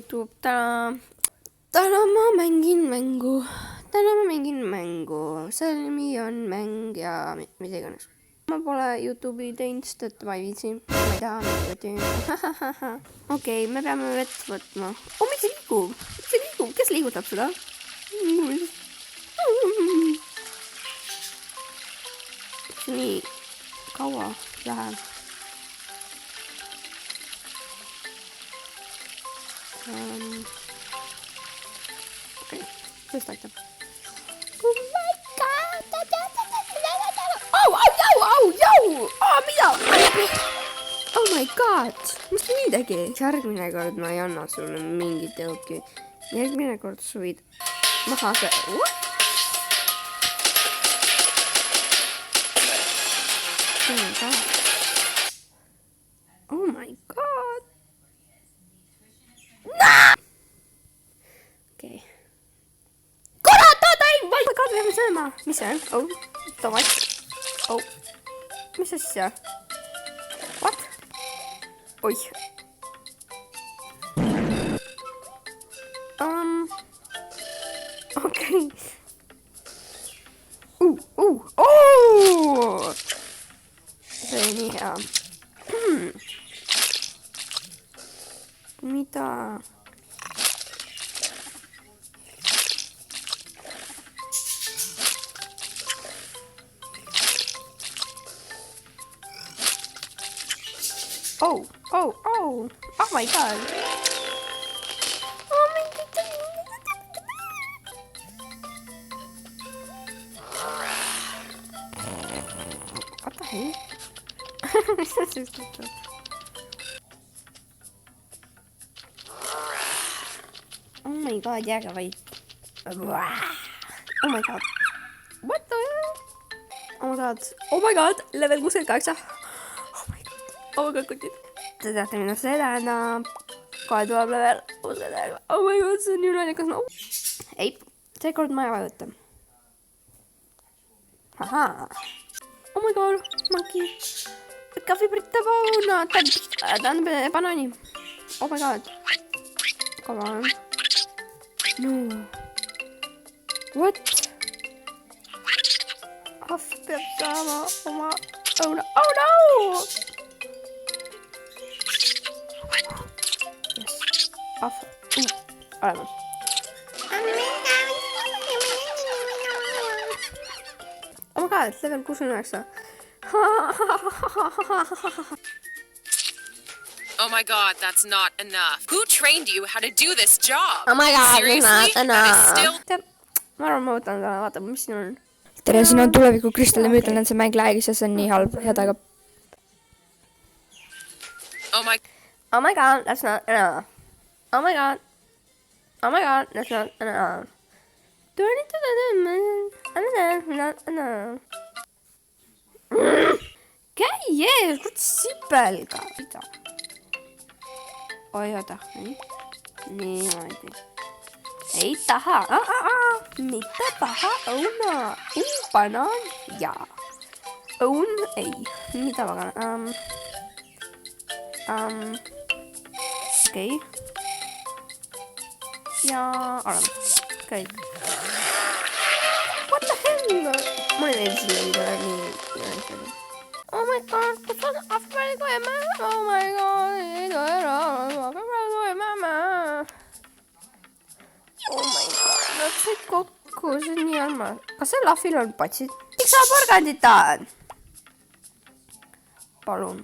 YouTube, täna ma mängin mängu, selle nimi on mäng ja mida iganes. Ma pole YouTube'i teinud, sest ma ei viitsi, ma ei taha midagi teha. Okei, me peame vett võtma. Mis see liigub? Kes liigutab seda? Nii kaua läheb. Okei, just aitab. Oh my god! Mida? Oh my god! Mis ta nii tegi? Järgmine kord ma ei anna sulle mingit jõuki. Järgmine kord sa võid maha see... Oh my god! Okei. Kurat, oota, ei! Oh my god, me peame sööma! Mis see on? Oh, tomat. Oh. Mis asja? What? Oih. Okei. See oli nii hea. Mida? Oh my god. Oh my god. What the hell? Mis on siis tehtud? Oh my god, jääge vaid. Oh my god. What the hell? Oh my god, level 68. Oh my god, kutid. Te teate, mida see tähendab. Kohe tuleb level 69. Oh my god, see on nii naljakas. No. Ei, seekord ma ei vajuta. Ahaa. Oh my god, monkey. Kahvibritta pauna. Tähendab banaani. Oh my god. Come on. No. What? Ahv peab saama oma... Oh no! Oh no! Yes. Ahv. Olemas. Oh my god, level 69. Oh my god, that's not enough. Who trained you how to do this job? Oh my god, seriously? That is still... Ma arvan, ma võtan ka, vaatame, mis siin on. Tere, siin on tuleviku Kristel ja ma ütlen, et see mäng lag'is ja see on nii halb hädaga. Oh my god, that's not enough. Oh my god, that's not enough. Turn it to the not enough. Käi ees, kurat sipelga. Oi, oota. Niimoodi. Ei taha. Mitte taha. Õuna. Banaan. Jaa. Õun. Ei. Mida magana? Okei. Ja oleme. Kõik. What the hell? Ma ei tea, siin oli nii. Oh my god, kus on ahveliga emme? Oh my god, ei tule ära. Ahveliga emme. Oh my god, nad sõid kokku, see on nii armas. Kas see lahvil on patsid? Miks sa porgandit tahad? Palun.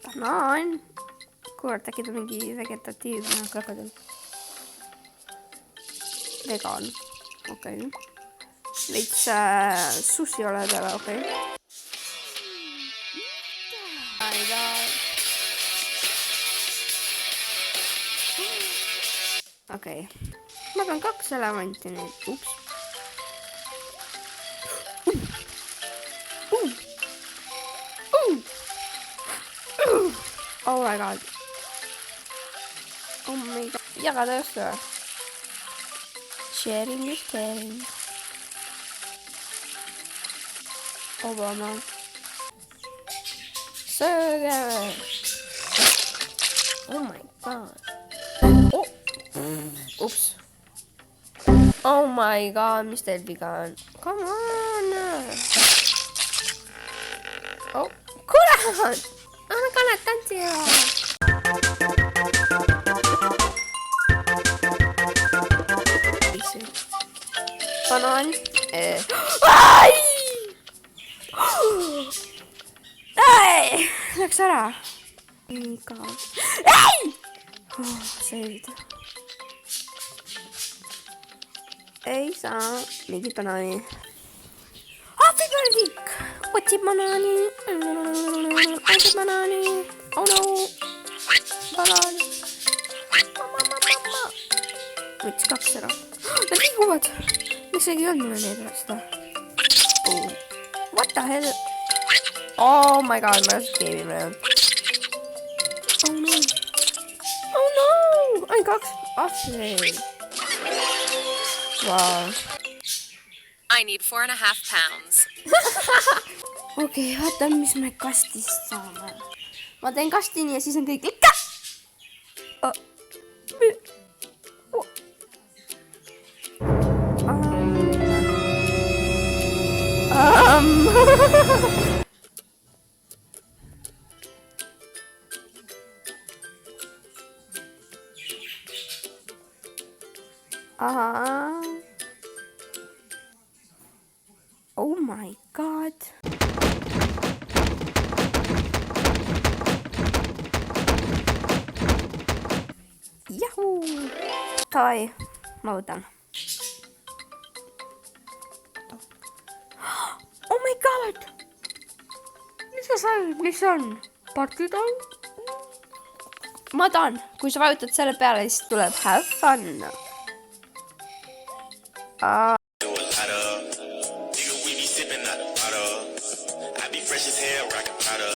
Banaan. Kurat, äkki ta mingi vegetatiivne krokodil. Vegan. Okei. Veits sushi ole peale, okei. Okei. Ma pean 2 elevanti nüüd. Ups. Oh my god. Oh my god. Jagada just või? Sharing is caring. Obama. sööge. Oh my god. Oh. Ups. Oh my god, mis teil viga on? Come on. Oh, kurat. Anna kanet tantsivad. Banaan. Ai! Ei! Läks ära. Iga. Ei! Oh, saved. Ei saa mingit banaani. Ahvipärdik! Otsib banaani. Otsib banaani. Oh no. Banaan. Mamma. Võttis 2 ära. Nad liiguvad. Miks ei olnud mulle neid seda? Oh. What the hell? Oh my god, ma olen skeemi praegu. Oh no. Oh no. Ainult 2 ahvi. Wow. I need 4.5 pounds. Okei, vaatan, mis me kastist saame. Ma teen kastini ja siis on kõik ikka. Oh my god. Jahuu! Davai, ma võtan. Oh my god! Mis sa said? Mis on? Partidol? Ma tahan, kui sa vajutad selle peale, siis tuleb have fun.